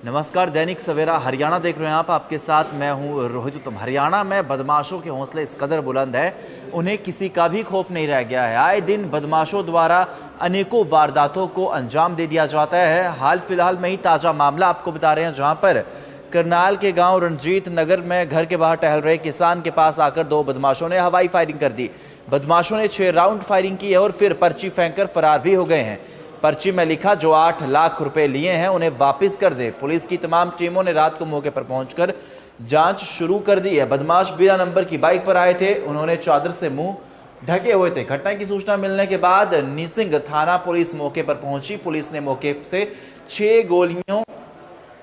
नमस्कार, दैनिक सवेरा हरियाणा देख रहे हैं आप। आपके साथ मैं हूं रोहित उत्तम। हरियाणा में बदमाशों के हौसले इस कदर बुलंद है, उन्हें किसी का भी खौफ नहीं रह गया है। आए दिन बदमाशों द्वारा अनेकों वारदातों को अंजाम दे दिया जाता है। हाल फिलहाल में ही ताजा मामला आपको बता रहे हैं, जहां पर करनाल के गांव रणजीत नगर में घर के बाहर टहल रहे किसान के पास आकर दो बदमाशों ने हवाई फायरिंग कर दी। बदमाशों ने 6 राउंड फायरिंग की है और फिर पर्ची फेंककर फरार भी हो गए हैं। पर्ची में लिखा, जो 8 लाख रुपए लिए हैं उन्हें वापस कर दे। पुलिस की तमाम टीमों ने रात को मौके पर पहुंचकर जांच शुरू कर दी है। बदमाश बिना नंबर की बाइक पर आए थे, उन्होंने चादर से मुंह ढके हुए थे। घटना की सूचना मिलने के बाद निसिंग थाना पुलिस मौके पर पहुंची। पुलिस ने मौके से 6 गोलियों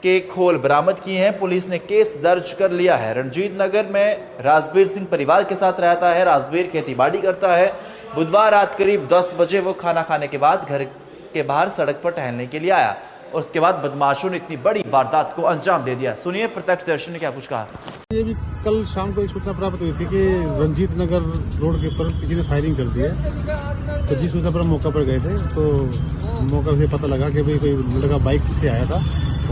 के खोल बरामद किए हैं। पुलिस ने केस दर्ज कर लिया है। रणजीत नगर में राजवीर सिंह परिवार के साथ रहता है। राजवीर खेतीबाड़ी करता है। बुधवार रात करीब 10 बजे वो खाना खाने के बाद घर के बाहर सड़क पर टहलने के लिए आया और उसके बाद बदमाशों ने इतनी बड़ी वारदात को अंजाम दे दिया। सुनिए प्रत्यक्षदर्शी ने क्या कुछ कहा। ये भी कल शाम को एक सूचना प्राप्त हुई थी कि रंजीत नगर रोड के ऊपर किसी ने फायरिंग कर दी है। तो जिस सूचना पर हम मौका पर गए थे तो मौका से पता लगा कि भाई कोई लड़का बाइक से आया था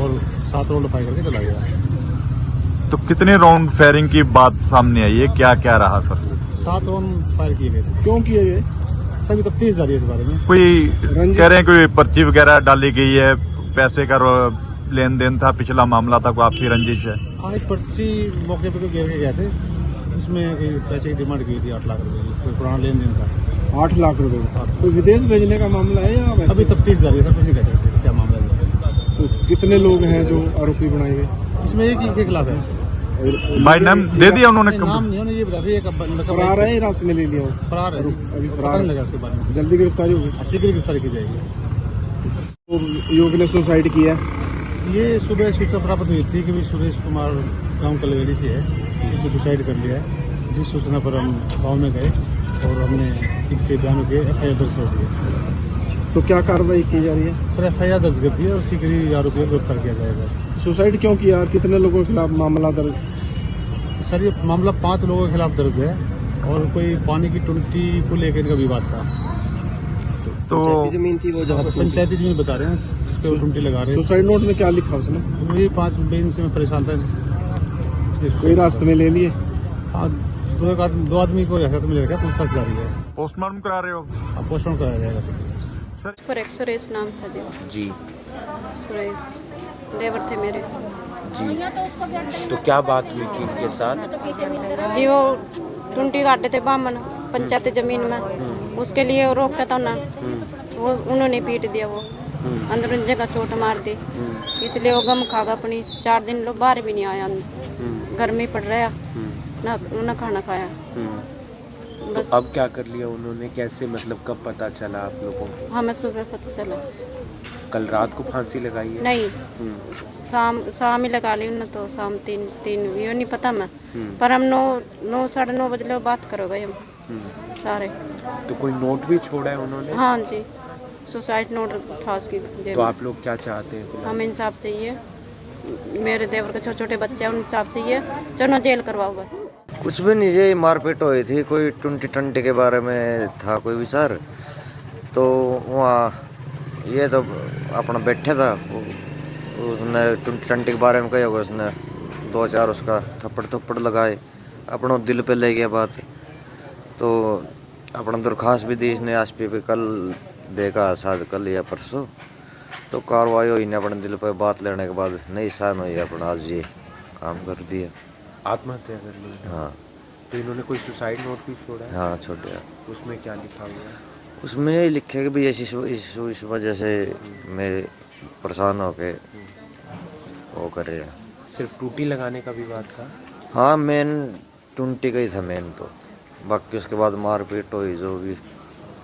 और 7 राउंड फायर करके चला गया। तो कितने राउंड फायरिंग की बात सामने आई है, क्या क्या रहा सर? 7 राउंड फायर किए गए थे। क्यों किए गए सभी तफ्तीश जारी है इस बारे में। कोई कह रहे हैं कोई पर्ची वगैरह डाली गई है, पैसे का लेन देन था, पिछला मामला था, कोई आपसी रंजिश है? हाँ, एक पर्ची मौके पर गिर के गए थे, उसमें कोई पैसे की डिमांड की थी 8 लाख रुपए की। कोई पुराना लेन देन था 8 लाख रुपए का। कोई विदेश भेजने का मामला है या अभी तफ्तीश जारी है सर, कुछ नहीं कह सकते क्या मामला है। तो कितने लोग हैं जो आरोपी बनाए गए? इसमें एक ही के खिलाफ है। भाई नाम दे दिया उन्होंने? नाम नहीं, उन्होंने ये बता दिया फरार है, रास्ते में ले लिया। फरार है, अभी फरार नहीं लगा। उसके बाद में जल्दी गिरफ्तारी होगी, शीघ्र गिरफ्तारी की जाएगी। तो युवक ने सुसाइड किया। ये सुबह सूचना प्राप्त हुई थी कि सुरेश कुमार गांव कलवेली से है, उसने सुसाइड कर लिया है। जिस सूचना पर हम गाँव में गए और हमने इसके बयानों के FIR दर्ज कर दिया। तो क्या कार्रवाई की जा रही है सर? FIR दर्ज कर दी है और शीघ्र ही आरोपी को गिरफ्तार किया जाएगा। सुसाइड क्यों किया और कितने लोगों के खिलाफ मामला दर्ज? सर ये मामला 5 लोगों के खिलाफ दर्ज है और कोई पानी की टंकी को लेकर इनका विवाद था। तो जमीन थी वो, जहाँ पंचायती जमीन बता रहे हैं, जिसके वो टंकी लगा रहे हैं। सुसाइड नोट में क्या लिखा उसने? वही 5 दिन से मैं परेशान था। कोई रास्ते में ले लिए? हाँ, 2 आदमी को ऐसा तो मिल रहा है, पूछताछ जारी है। पोस्टमार्टम करा रहे हो? अब पोस्टमार्टम कराया जाएगा सर। पर एक सुरेश नाम था जी। सुरेश देवर थे मेरे जी, तो क्या बात हुई थी उनके साथ? जी। वो टुंटी काटे थे बामन पंचायत जमीन में, उसके लिए वो रोकता था ना, वो उन्होंने पीट दिया। वो अंदर जगह चोट मार दी, इसलिए वो गम खागा अपनी। 4 दिन लोग बाहर भी नहीं आया, घर में पड़ रहा ना खाना खाया। तो अब क्या कर लिया उन्होंने? कैसे, मतलब कब पता चला आप लोगों को? हमें सुबह पता चला। कल रात को फांसी लगाई है? नहीं, शाम ही लगा ली उन्होंने। तो शाम 3 ये नहीं पता मैं, पर हम 9 साढ़े 9 बजे बात करोगे हम सारे। तो कोई नोट भी छोड़ा है उन्होंने? हाँ जी, सुसाइड नोट था उसकी जेब। तो आप लोग क्या चाहते हैं? हमें इंसाफ चाहिए। मेरे देवर के छोटे छोटे बच्चे हैं, उन्हें इंसाफ चाहिए। चलो जेल करवाओ बस। कुछ भी नहीं, ये मारपीट हुई थी। कोई टंटी के बारे में था कोई विचार, तो वहाँ ये तो अपना बैठे था, उसने टंटी के बारे में कहा होगा, उसने 2-4 उसका थप्पड़ लगाए, अपनों दिल पे ले गया बात। तो अपना दरख्वास्त भी दी इसने SP पे, कल देखा शायद कल या परसों। तो कार्रवाई हुई ने अपने दिल पे बात लेने के बाद नहीं सहन हुई, अपना आज ये काम कर दिया, आत्महत्या कर ली। हाँ। तो इन्होंने कोई सुसाइड नोट भी छोड़ा है? हाँ, छोड़ा। उसमें क्या लिखा हुआ है? उसमें यही लिखे कि भाई इस वजह से मैं परेशान होके वो कर रहा। सिर्फ टूटी लगाने का विवाद था? हाँ, मेन टूटी का ही था मेन। तो बाकी उसके बाद मारपीट हुई, जो भी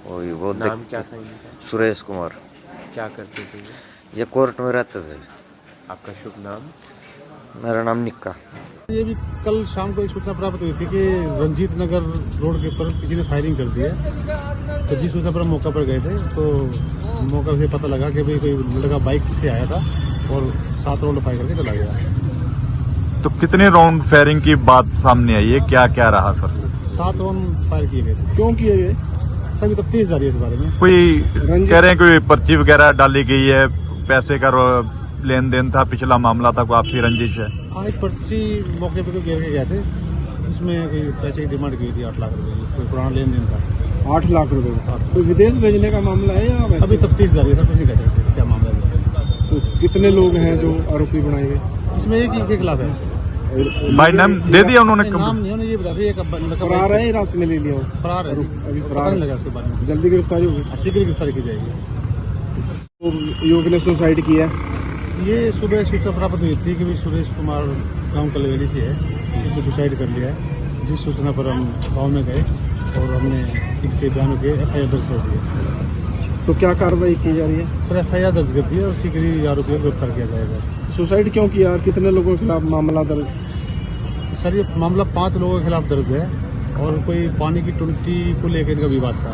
हुई। वो नाम क्या था इनका? सुरेश कुमार। क्या करते थे ये कोर्ट में रहते थे। आपका शुभ नाम? मेरा नाम निक्का। ये भी कल शाम को एक सूचना प्राप्त हुई थी कि रंजीत नगर रोड के ऊपर किसी ने फायरिंग कर दी है। तो जिस सूचना पर हम मौका पर गए थे तो मौका से पता लगा कि भाई कोई लड़का बाइक से आया था और 7 राउंड फायर करके चला गया। तो कितने राउंड फायरिंग की बात सामने आई है, क्या क्या रहा सर? 7 राउंड फायर किए गए थे। क्यों किए गए सभी तफ्तीश जारी है इस बारे में। कोई कह रहे हैं कोई पर्ची वगैरह डाली गई है, पैसे का लेन देन था, पिछला मामला था, कोई आपसी रंजिश है? हाँ, एक पर्ची मौके पे गिर के गए थे, उसमें कोई पैसे की डिमांड की थी 8 लाख रुपए की, कोई पुराना लेन देन था। 8 लाख रुपए का कोई विदेश भेजने का मामला है या वैसे? अभी तफ्तीश जारी है सर, कुछ नहीं कह सकते क्या मामला है। तो कितने लोग हैं जो आरोपी बनाए गए? इसमें एक ही के खिलाफ है। भाई नाम दे दिया उन्होंने? नाम नहीं, उन्होंने ये बता दिया फरार है, रास्ते में ले लिया, फरार है, अभी फरार नहीं लगा उसके बारे में। जल्दी गिरफ्तारी होगी? शीघ्र गिरफ्तारी की जाएगी। तो युवक ने सुसाइड किया, ये सुबह सूचना प्राप्त हुई थी कि भी सुरेश कुमार गांव कलवेली से है, उसने सुसाइड कर लिया है। जिस सूचना पर हम गांव में गए और हमने इनके बयानों के FIR दर्ज कर दिए। तो क्या कार्रवाई की जा रही है? सर FIR दर्ज कर दी है और शीघ्र ही आरोपियों को गिरफ्तार किया जाएगा। सुसाइड क्यों किया और कितने लोगों के खिलाफ मामला दर्ज? सर ये मामला 5 लोगों के खिलाफ दर्ज है और कोई पानी की टंकी को लेकर इनका विवाद था।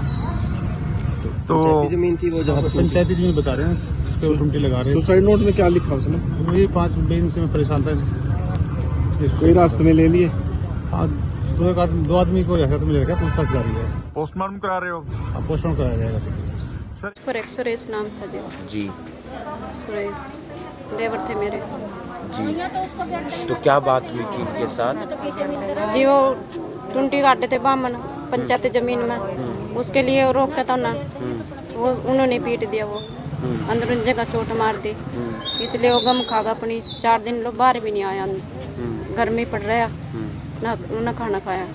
तो जमीन थी वो, जहाँ पंचायती जमीन बता रहे हैं, उस पर वो टंकी लगा रहे हैं। सुसाइड नोट में क्या लिखा उसने? वही 5 दिन से मैं परेशान था, कोई रास्ते में ले लिए। हाँ, 2 आदमी को हिरासत में ले रखा, पूछताछ जारी है। पोस्टमार्टम करा रहे हो? अब पोस्टमार्टम कराया जाएगा सर। पर एक सुरेश नाम था जी सुरेश देवर थे मेरे जी। तो क्या बात हुई थी इनके साथ? जी। वो टुंटी काटे थे बामन पंचायत जमीन में, उसके लिए वो रोका था ना, वो उन्होंने पीट दिया, वो अंदरून जगह चोट मार दी, इसलिए वो गम खागा अपनी। 4 दिन लोग बाहर भी नहीं आया, घर में पड़ रहा ना खाना खाया।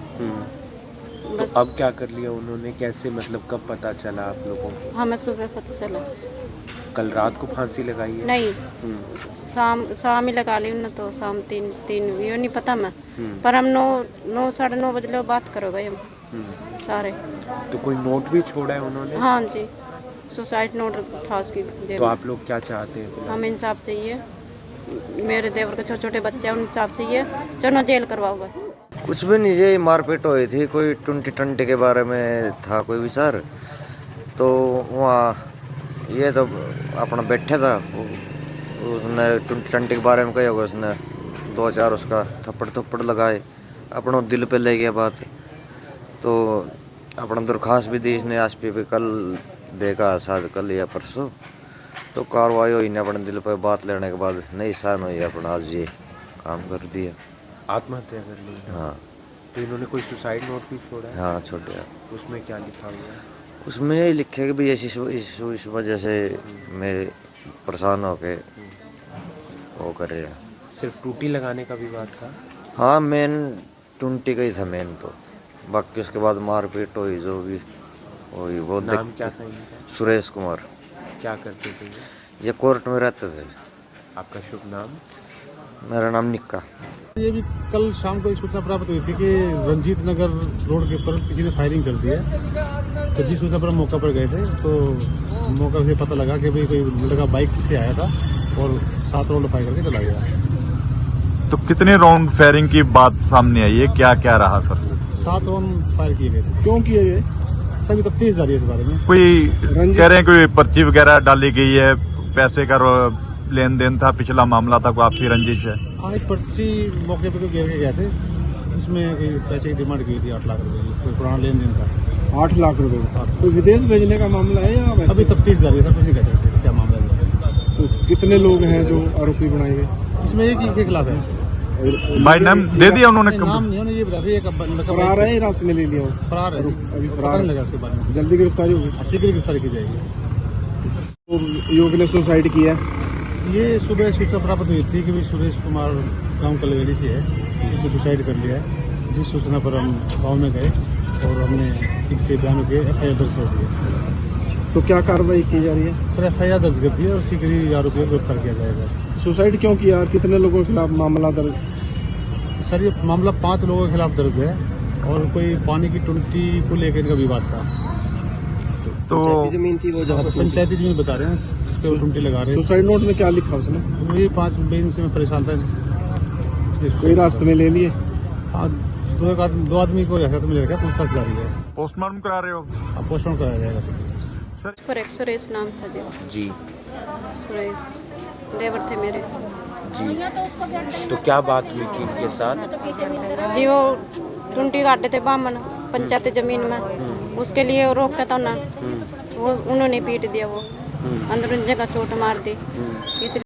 बस। तो अब क्या कर लिया उन्होंने, कैसे मतलब कब पता चला आप लोगों को? हमें सुबह पता चला। कल रात को फांसी लगाई है? नहीं, शाम ही लगा ली उन्होंने, तो शाम 3 ये नहीं पता मैं, पर हम 9 साढ़े 9 बजे लोग बात करोगे हम सारे। तो कोई नोट भी छोड़ा है उन्होंने? हाँ जी, सुसाइड नोट था उसकी जेब तो में। आप लोग क्या चाहते हैं फिलहाल? हमें इंसाफ चाहिए, मेरे देवर के छोटे छोटे बच्चे हैं, उन्हें इंसाफ चाहिए, चलो जेल करवाओ बस। कुछ भी नहीं, ये मारपीट हुई थी, कोई टंटी के बारे में था कोई विचार, तो वहाँ ये तो अपना बैठे था, उसने टंटी के बारे में कहा होगा, उसने 2-4 उसका थप्पड़ लगाए, अपना दिल पे ले गया बात। तो अपना दरख्वास्त भी दी इसने SP पे, कल देखा शायद कल या परसों, तो कार्रवाई हुई ने अपने दिल पे बात लेने के बाद नहीं सहन हुई, अपना आज ये काम कर दिया, आत्महत्या कर ली? हाँ। तो इन्होंने कोई सुसाइड नोट भी छोड़ा है? हाँ, छोटे। उसमें क्या लिखा हुआ है? उसमें यही लिखे कि भाई इस वजह से मैं परेशान होके वो कर रहे हैं। सिर्फ टूटी लगाने का विवाद था? हाँ, मेन टंटी का ही था मेन, तो बाकी उसके बाद मारपीट हुई जो भी हुई। वो नाम क्या था इनका? सुरेश कुमार। क्या करते थे ये कोर्ट में रहते थे। आपका शुभ नाम? मेरा नाम निक्का। ये भी कल शाम को एक सूचना प्राप्त हुई थी कि रंजीत नगर रोड के ऊपर किसी ने फायरिंग कर दी है। तो जिस सूचना पर हम मौका पर गए थे, तो मौका से पता लगा कि भाई कोई लड़का बाइक से आया था और 7 राउंड फायर करके चला गया। तो कितने राउंड फायरिंग की बात सामने आई है, क्या क्या रहा सर? 7 राउंड फायर किए गए थे। क्यों किए गए सभी तफ्तीश जारी है इस बारे में। कोई कह रहे हैं कोई पर्ची वगैरह डाली गई है, पैसे का लेन देन था, पिछला मामला था, कोई आपसी रंजिश है? हाँ, एक पर्ची मौके पे गिर के गए थे, उसमें कोई पैसे की डिमांड की थी 8 लाख रुपए की, कोई पुराना लेन देन था। 8 लाख रुपए का कोई विदेश भेजने का मामला है या वैसे? अभी तफ्तीश जारी है सर, कुछ नहीं कह सकते क्या मामला है। तो कितने लोग हैं जो आरोपी बनाए गए? इसमें एक ही के खिलाफ है। भाई नाम दे दिया उन्होंने? नाम नहीं, उन्होंने ये बता दिया फरार है, रास्ते में ले लिया, फरार है, अभी फरार नहीं लगा उसके बारे में। जल्दी गिरफ्तारी होगी? शीघ्र गिरफ्तारी की जाएगी। तो युवक ने सुसाइड किया, ये सुबह सूचना प्राप्त हुई थी कि भी सुरेश कुमार गांव कलवेली से है, उसने सुसाइड कर लिया है। जिस सूचना पर हम गांव में गए और हमने इनके बयानों के FIR दर्ज कर दिए। तो क्या कार्रवाई की जा रही है? सर FIR दर्ज कर दी है और शीघ्र ही आरोपियों को गिरफ्तार किया जाएगा। सुसाइड क्यों किया और कितने लोगों के खिलाफ मामला दर्ज? सर ये मामला 5 लोगों के खिलाफ दर्ज है और कोई पानी की टंकी को लेकर इनका विवाद था। तो जमीन थी वो, जहाँ पंचायती जमीन बता रहे हैं, उस पर वो टंकी लगा रहे हैं। सुसाइड नोट में क्या लिखा उसने? वही 5 दिन से मैं परेशान था, कोई रास्ते में ले लिए। हाँ, 2 आदमी को हिरासत में ले रखा, पूछताछ जारी है। पोस्टमार्टम करा रहे हो? अब पोस्टमार्टम कराया जाएगा सर। पर एक सुरेश नाम था जी। सुरेश देवर थे मेरे जी। तो क्या बात हुई थी इनके साथ? जी। वो टुंटी काटे थे बामन पंचायत जमीन में, उसके लिए वो रोका था ना, वो उन्होंने पीट दिया, वो अंदरून जगह चोट मार दी, इसलिए